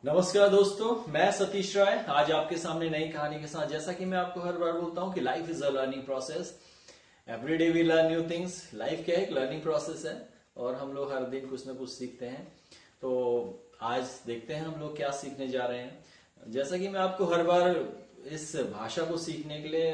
नमस्कार दोस्तों, मैं सतीश राय आज आपके सामने नई कहानी के साथ। जैसा कि मैं आपको हर बार बोलता हूं कि life is a learning process. Every day we learn new things. Life क्या है? एक लर्निंग प्रोसेस है और हम लोग हर दिन कुछ ना कुछ सीखते हैं। तो आज देखते हैं हम लोग क्या सीखने जा रहे हैं। जैसा कि मैं आपको हर बार इस भाषा को सीखने के लिए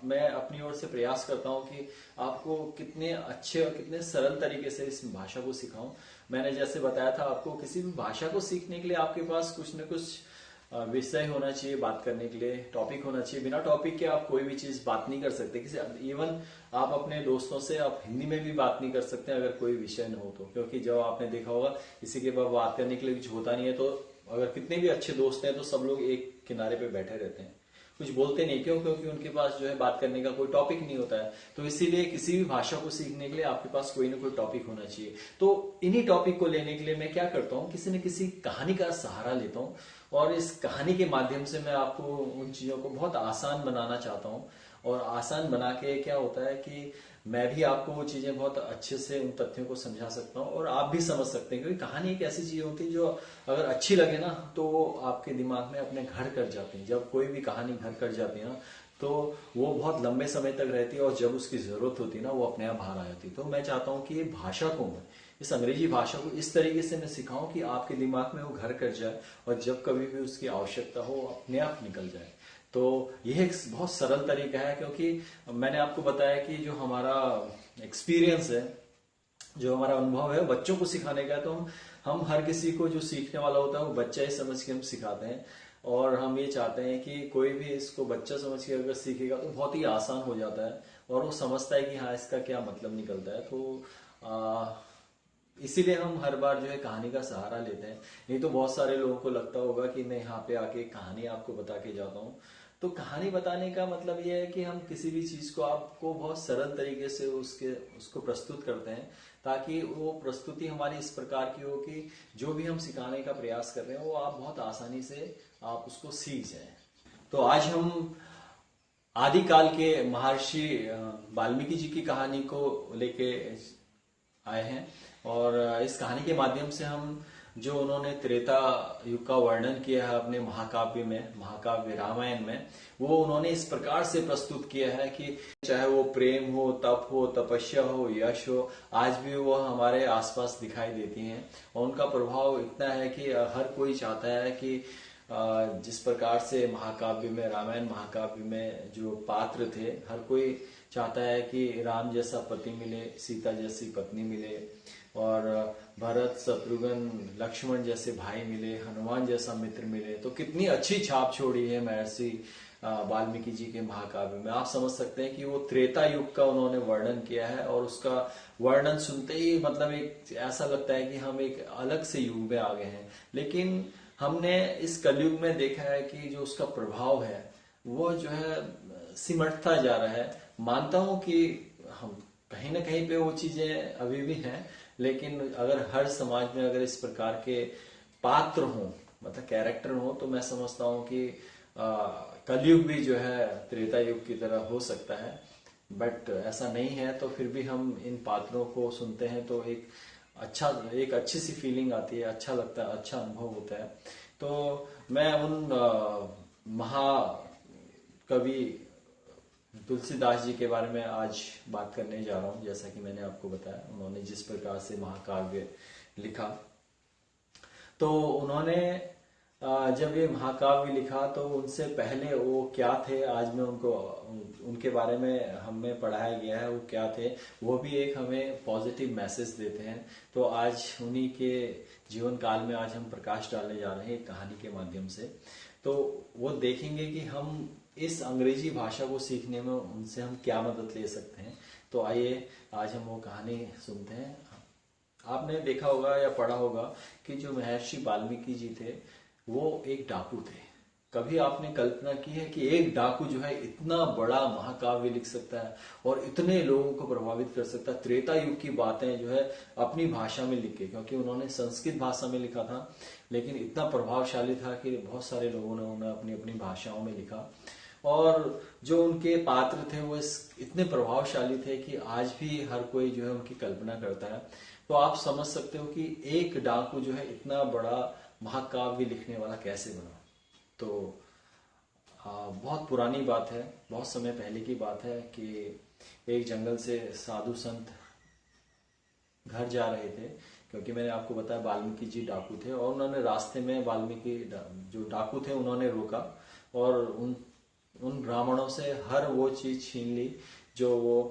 मैं अपनी ओर से प्रयास करता हूं कि आपको कितने अच्छे और कितने सरल तरीके से इस भाषा को सिखाऊं। मैंने जैसे बताया था आपको, किसी भी भाषा को सीखने के लिए आपके पास कुछ न कुछ विषय होना चाहिए, बात करने के लिए टॉपिक होना चाहिए। बिना टॉपिक के आप कोई भी चीज बात नहीं कर सकते। किसी इवन आप अपने दोस्तों से आप हिंदी में भी बात नहीं कर सकते अगर कोई विषय न हो तो, क्योंकि जब आपने देखा होगा किसी के बाद बात करने के लिए कुछ होता नहीं है तो अगर कितने भी अच्छे दोस्त हैं तो सब लोग एक किनारे पे बैठे रहते हैं, कुछ बोलते नहीं। क्यों? क्योंकि उनके पास जो है बात करने का कोई टॉपिक नहीं होता है। तो इसीलिए किसी भी भाषा को सीखने के लिए आपके पास कोई ना कोई टॉपिक होना चाहिए। तो इन्हीं टॉपिक को लेने के लिए मैं क्या करता हूँ, किसी न किसी कहानी का सहारा लेता हूँ और इस कहानी के माध्यम से मैं आपको उन चीजों को बहुत आसान बनाना चाहता हूँ। और आसान बना के क्या होता है कि मैं भी आपको वो चीजें बहुत अच्छे से उन तथ्यों को समझा सकता हूँ और आप भी समझ सकते हैं। क्योंकि कहानी एक ऐसी चीज होती है जो अगर अच्छी लगे ना तो वो आपके दिमाग में अपने घर कर जाती है। जब कोई भी कहानी घर कर जाती है ना तो वो बहुत लंबे समय तक रहती है और जब उसकी जरूरत होती है ना वो अपने आप बाहर आ जाती है। तो मैं चाहता हूँ कि ये भाषा को मैं इस अंग्रेजी भाषा को इस तरीके से मैं सिखाऊं कि आपके दिमाग में वो घर कर जाए और जब कभी भी उसकी आवश्यकता हो अपने आप निकल जाए। तो यह एक बहुत सरल तरीका है, क्योंकि मैंने आपको बताया कि जो हमारा एक्सपीरियंस है, जो हमारा अनुभव है बच्चों को सिखाने का है, तो हम हर किसी को जो सीखने वाला होता है वो बच्चा ही समझ के हम सिखाते हैं। और हम ये चाहते हैं कि कोई भी इसको बच्चा समझ के अगर सीखेगा तो बहुत ही आसान हो जाता है और वो समझता है कि हाँ इसका क्या मतलब निकलता है। तो इसीलिए हम हर बार जो है कहानी का सहारा लेते हैं। नहीं तो बहुत सारे लोगों को लगता होगा कि मैं यहाँ पे आके कहानी आपको बता के जाता हूँ। तो कहानी बताने का मतलब ये है कि हम किसी भी चीज को आपको बहुत सरल तरीके से उसको प्रस्तुत करते हैं, ताकि वो प्रस्तुति हमारी इस प्रकार की हो कि जो भी हम सिखाने का प्रयास कर रहे हैं वो आप बहुत आसानी से आप उसको सीख जाए। तो आज हम आदिकाल के महर्षि वाल्मीकि जी की कहानी को लेके आए हैं। और इस कहानी के माध्यम से हम जो उन्होंने त्रेता युग का वर्णन किया है अपने महाकाव्य में, महाकाव्य रामायण में, वो उन्होंने इस प्रकार से प्रस्तुत किया है कि चाहे वो प्रेम हो, तप हो, तपस्या हो, यश हो, आज भी वो हमारे आसपास दिखाई देती हैं। और उनका प्रभाव इतना है कि हर कोई चाहता है कि जिस प्रकार से महाकाव्य में, रामायण महाकाव्य में जो पात्र थे, हर कोई चाहता है कि राम जैसा पति मिले, सीता जैसी पत्नी मिले, और भरत, शत्रुघ्न, लक्ष्मण जैसे भाई मिले, हनुमान जैसा मित्र मिले। तो कितनी अच्छी छाप छोड़ी है महर्षि वाल्मीकि जी के महाकाव्य में। आप समझ सकते हैं कि वो त्रेता युग का उन्होंने वर्णन किया है और उसका वर्णन सुनते ही मतलब एक ऐसा लगता है कि हम एक अलग से युग में आ गए हैं। लेकिन हमने इस कलयुग में देखा है कि जो उसका प्रभाव है वो जो है सिमटता जा रहा है। मानता हूं कि हम कहीं ना कहीं पे वो चीजें अभी भी हैं, लेकिन अगर हर समाज में अगर इस प्रकार के पात्र हों, मतलब कैरेक्टर हो, तो मैं समझता हूं कि कलयुग भी जो है त्रेता युग की तरह हो सकता है। बट ऐसा नहीं है, तो फिर भी हम इन पात्रों को सुनते हैं तो एक अच्छी सी फीलिंग आती है, अच्छा लगता है, अच्छा अनुभव होता है। तो मैं उन महाकवि तुलसीदास जी के बारे में आज बात करने जा रहा हूं। जैसा कि मैंने आपको बताया, उन्होंने जिस प्रकार से महाकाव्य लिखा, तो उन्होंने जब ये महाकाव्य लिखा तो उनसे पहले वो क्या थे, आज मैं उनको उनके बारे में हमें पढ़ाया गया है वो क्या थे, वो भी एक हमें पॉजिटिव मैसेज देते हैं। तो आज उन्हीं के जीवन काल में आज हम प्रकाश डालने जा रहे हैं कहानी के माध्यम से। तो वो देखेंगे कि हम इस अंग्रेजी भाषा को सीखने में उनसे हम क्या मदद ले सकते हैं। तो आइए आज हम वो कहानी सुनते हैं। आपने देखा होगा या पढ़ा होगा कि जो महर्षि वाल्मीकि जी थे वो एक डाकू थे। कभी आपने कल्पना की है कि एक डाकू जो है इतना बड़ा महाकाव्य लिख सकता है और इतने लोगों को प्रभावित कर सकता है? त्रेता युग की बातें जो है अपनी भाषा में लिखे, क्योंकि उन्होंने संस्कृत भाषा में लिखा था, लेकिन इतना प्रभावशाली था कि बहुत सारे लोगों ने उन्हें अपनी अपनी भाषाओं में लिखा। और जो उनके पात्र थे वो इतने प्रभावशाली थे कि आज भी हर कोई जो है उनकी कल्पना करता है। तो आप समझ सकते हो कि एक डाकू जो है इतना बड़ा महाकाव्य लिखने वाला कैसे बना। तो बहुत पुरानी बात है, बहुत समय पहले की बात है कि एक जंगल से साधु संत घर जा रहे थे, क्योंकि मैंने आपको बताया वाल्मीकि जी डाकू थे, और उन्होंने रास्ते में वाल्मीकि जो डाकू थे उन्होंने रोका और उन ब्राह्मणों से हर वो चीज छीन ली जो वो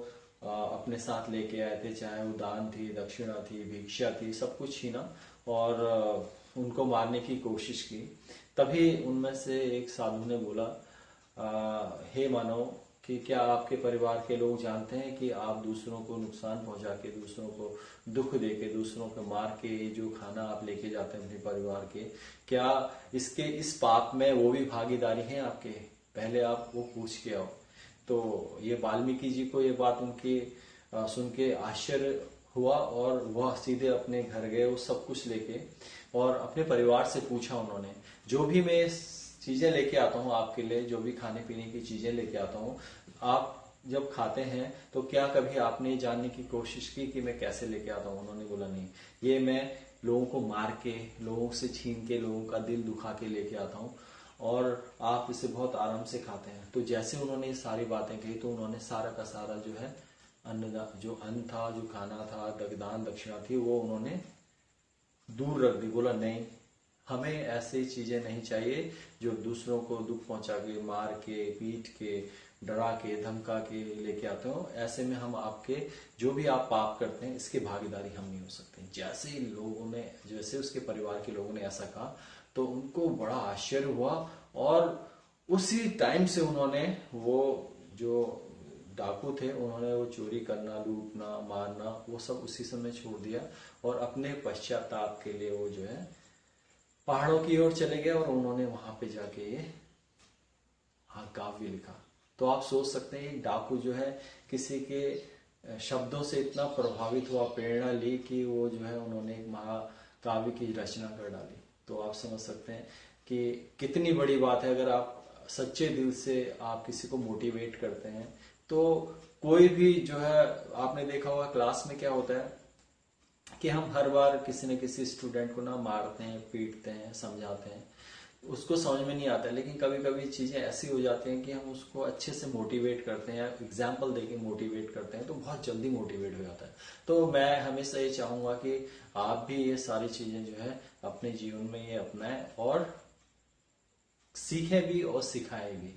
अपने साथ लेके आए थे, चाहे वो दान थी, दक्षिणा थी, भिक्षा थी, सब कुछ छीना और उनको मारने की कोशिश की। तभी उनमें से एक साधु ने बोला, हे मानव, कि क्या आपके परिवार के लोग जानते हैं कि आप दूसरों को नुकसान पहुंचा के, दूसरों को दुख दे के, दूसरों को मार के जो खाना आप लेके जाते हैं अपने परिवार के, क्या इसके इस पाप में वो भी भागीदारी है आपके? पहले आप वो पूछ के आओ। तो ये वाल्मीकि जी को ये बात उनकी सुन के आश्चर्य हुआ और वह सीधे अपने घर गए, वो सब कुछ लेके, और अपने परिवार से पूछा उन्होंने, जो भी मैं चीजें लेके आता हूँ आपके लिए, जो भी खाने पीने की चीजें लेके आता हूँ, आप जब खाते हैं तो क्या कभी आपने जानने की कोशिश की कि मैं कैसे लेके आता हूँ? उन्होंने बोला नहीं, ये मैं लोगों को मार के, लोगों से छीन के, लोगों का दिल दुखा के लेके आता हूँ और आप इसे बहुत आराम से खाते हैं। तो जैसे उन्होंने ये सारी बातें कही तो उन्होंने सारा का सारा जो है जो अन्न था, जो खाना था, दान दक्षिणा थी, वो उन्होंने दूर रख दी। बोला नहीं, हमें ऐसी चीजें नहीं चाहिए जो दूसरों को दुख पहुंचा के, मार के, पीट के, डरा के, धमका के लेके आते हो। ऐसे में हम आपके जो भी आप पाप करते हैं इसके भागीदारी हम नहीं हो सकते। जैसे ही लोगों ने, जैसे उसके परिवार के लोगों ने ऐसा कहा तो उनको बड़ा आश्चर्य हुआ और उसी टाइम से उन्होंने, वो जो डाकू थे, उन्होंने वो चोरी करना, लूटना, मारना, वो सब उसी समय छोड़ दिया और अपने पश्चाताप के लिए वो जो है पहाड़ों की ओर चले गए और उन्होंने वहां पे जाके ये काव्य लिखा। तो आप सोच सकते हैं डाकू जो है किसी के शब्दों से इतना प्रभावित हुआ, प्रेरणा ली कि वो जो है उन्होंने एक महाकाव्य की रचना कर डाली। तो आप समझ सकते हैं कि कितनी बड़ी बात है। अगर आप सच्चे दिल से आप किसी को मोटिवेट करते हैं तो कोई भी जो है, आपने देखा होगा क्लास में क्या होता है कि हम हर बार किसी न किसी स्टूडेंट को ना मारते हैं, पीटते हैं, समझाते हैं, उसको समझ में नहीं आता है। लेकिन कभी कभी चीजें ऐसी हो जाती हैं कि हम उसको अच्छे से मोटिवेट करते हैं, एग्जाम्पल देके मोटिवेट करते हैं तो बहुत जल्दी मोटिवेट हो जाता है। तो मैं हमेशा ये चाहूंगा कि आप भी ये सारी चीजें जो है अपने जीवन में ये अपनाएं और सीखें भी और सिखाएं भी।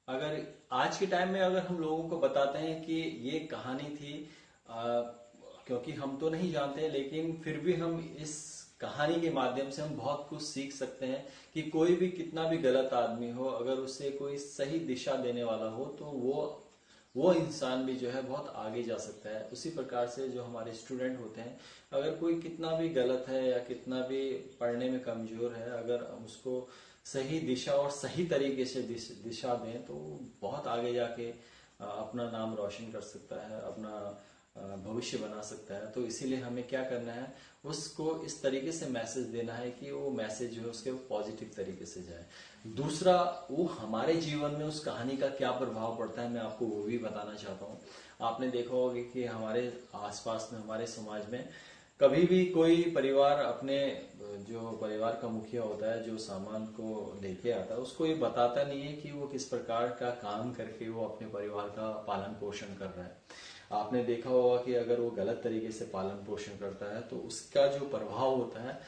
अगर आज के टाइम में अगर हम लोगों को बताते हैं कि ये कहानी थी, क्योंकि हम तो नहीं जानते, लेकिन फिर भी हम इस कहानी के माध्यम से हम बहुत कुछ सीख सकते हैं कि कोई भी कितना भी गलत आदमी हो, अगर उसे कोई सही दिशा देने वाला हो तो वो इंसान भी जो है बहुत आगे जा सकता है। उसी प्रकार से जो हमारे स्टूडेंट होते हैं, अगर कोई कितना भी गलत है या कितना भी पढ़ने में कमजोर है, अगर उसको सही दिशा और सही तरीके से दिशा दें तो बहुत आगे जाके अपना नाम रोशन कर सकता है, अपना भविष्य बना सकता है। तो इसीलिए हमें क्या करना है, उसको इस तरीके से मैसेज देना है कि वो मैसेज जो है उसके पॉजिटिव तरीके से जाए। दूसरा, वो हमारे जीवन में उस कहानी का क्या प्रभाव पड़ता है मैं आपको वो भी बताना चाहता हूँ। आपने देखा होगा कि हमारे आसपास में, हमारे समाज में कभी भी कोई परिवार अपने जो परिवार का मुखिया होता है, जो सामान को लेके आता है, उसको ये बताता नहीं है कि वो किस प्रकार का काम करके वो अपने परिवार का पालन पोषण कर रहा है। आपने देखा होगा कि अगर वो गलत तरीके से पालन पोषण करता है तो उसका जो प्रभाव होता है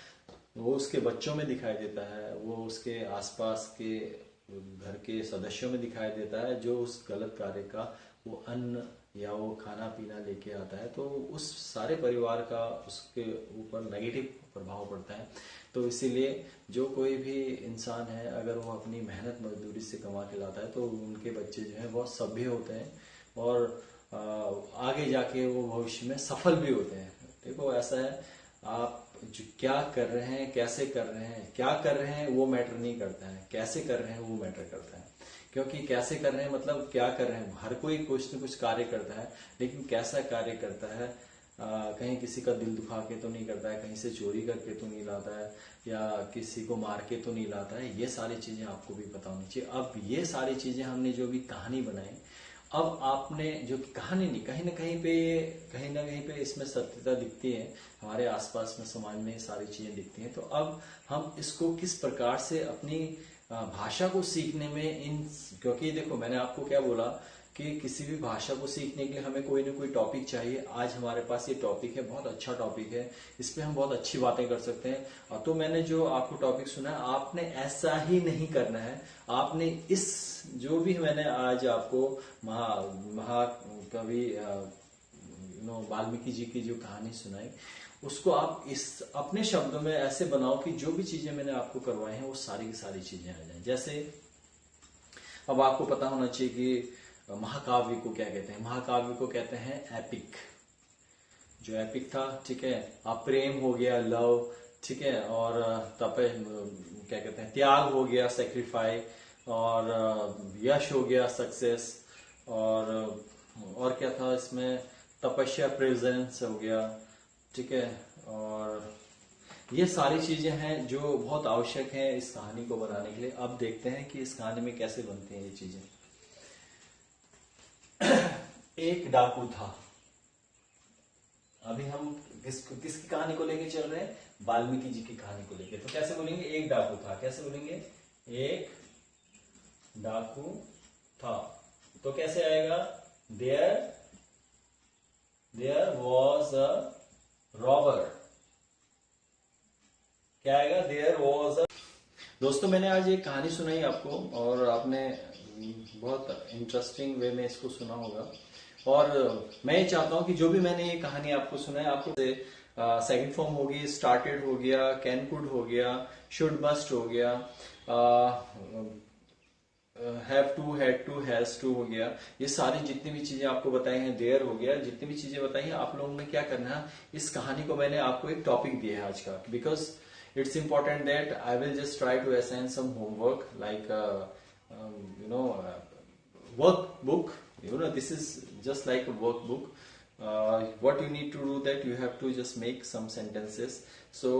वो उसके बच्चों में दिखाई देता है, वो उसके आसपास के घर के सदस्यों में दिखाई देता है, जो उस गलत कार्य का वो अन्न या वो खाना पीना लेके आता है, तो उस सारे परिवार का उसके ऊपर नेगेटिव प्रभाव पड़ता है। तो इसीलिए जो कोई भी इंसान है, अगर वो अपनी मेहनत मजदूरी से कमा के लाता है तो उनके बच्चे जो है बहुत सभ्य होते हैं और आगे जाके वो भविष्य में सफल भी होते हैं। देखो ऐसा है, आप जो क्या कर रहे हैं, कैसे कर रहे हैं, क्या कर रहे हैं वो मैटर नहीं करता है, कैसे कर रहे हैं वो मैटर करता है। क्योंकि कैसे कर रहे हैं मतलब क्या कर रहे हैं, हर कोई कुछ न कुछ कार्य करता है, लेकिन कैसा कार्य करता है, कहीं किसी का दिल दुखा के तो नहीं करता है, कहीं से चोरी करके तो नहीं लाता है, या किसी को मार के तो नहीं लाता है। ये सारी चीजें आपको भी पता होनी चाहिए। अब ये सारी चीजें हमने जो भी कहानी बनाई, अब आपने जो कहानी नहीं, कहीं ना कहीं पे इसमें सत्यता दिखती है, हमारे आसपास में समाज में सारी चीजें दिखती हैं। तो अब हम इसको किस प्रकार से अपनी भाषा को सीखने में क्योंकि देखो मैंने आपको क्या बोला कि किसी भी भाषा को सीखने के लिए हमें कोई ना कोई टॉपिक चाहिए। आज हमारे पास ये टॉपिक है, बहुत अच्छा टॉपिक है, इस पे हम बहुत अच्छी बातें कर सकते हैं। और तो मैंने जो आपको टॉपिक सुना है, आपने ऐसा ही नहीं करना है। आपने इस जो भी मैंने आज आपको महाकवि वाल्मीकि जी की जो कहानी सुनाई, उसको आप इस अपने शब्दों में ऐसे बनाओ कि जो भी चीजें मैंने आपको करवाई हैं वो सारी की सारी चीजें आ जाए। जैसे अब आपको पता होना चाहिए कि महाकाव्य को क्या कहते हैं। महाकाव्य को कहते हैं एपिक। जो एपिक था, ठीक है, अब प्रेम हो गया, लव, ठीक है, और क्या कहते हैं, त्याग हो गया, सेक्रीफाई, और यश हो गया, सक्सेस, और क्या था इसमें, तपस्या, प्रेजेंस हो गया, ठीक है। और ये सारी चीजें हैं जो बहुत आवश्यक हैं इस कहानी को बनाने के लिए। अब देखते हैं कि इस कहानी में कैसे बनती हैं ये चीजें। एक डाकू था। अभी हम किसकी कहानी को लेके चल रहे हैं? वाल्मीकि जी की कहानी को लेके। तो कैसे बोलेंगे? एक डाकू था। कैसे बोलेंगे? एक डाकू था। तो कैसे आएगा? There was a robber. क्या आएगा? There was a. दोस्तों मैंने आज एक कहानी सुनाई आपको, और आपने बहुत इंटरेस्टिंग वे में इसको सुना होगा। और मैं ये चाहता हूं कि जो भी मैंने ये कहानी आपको सुनाई, आपको सेकंड फॉर्म होगी, स्टार्टेड हो गया, कैन कुड हो गया, शुड मस्ट हो गया, have to, had to, has to हो गया, ये सारी जितनी भी चीजें आपको बताई हैं, देयर हो गया, जितनी भी चीजें बताई हैं, आप लोगों ने क्या करना है, इस कहानी को मैंने आपको एक टॉपिक दिया है आज का, because it's important that I will just try to assign some homework like workbook. This is just like a workbook. What you need to do that you have to just make some sentences. So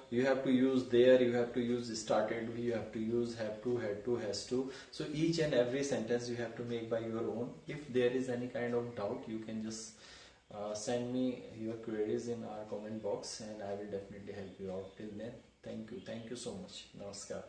you have to use there, you have to use started, you have to use have to, had to, has to. So each and every sentence you have to make by your own. If there is any kind of doubt, you can just send me your queries in our comment box, and I will definitely help you out. Till then, thank you so much. Namaskar.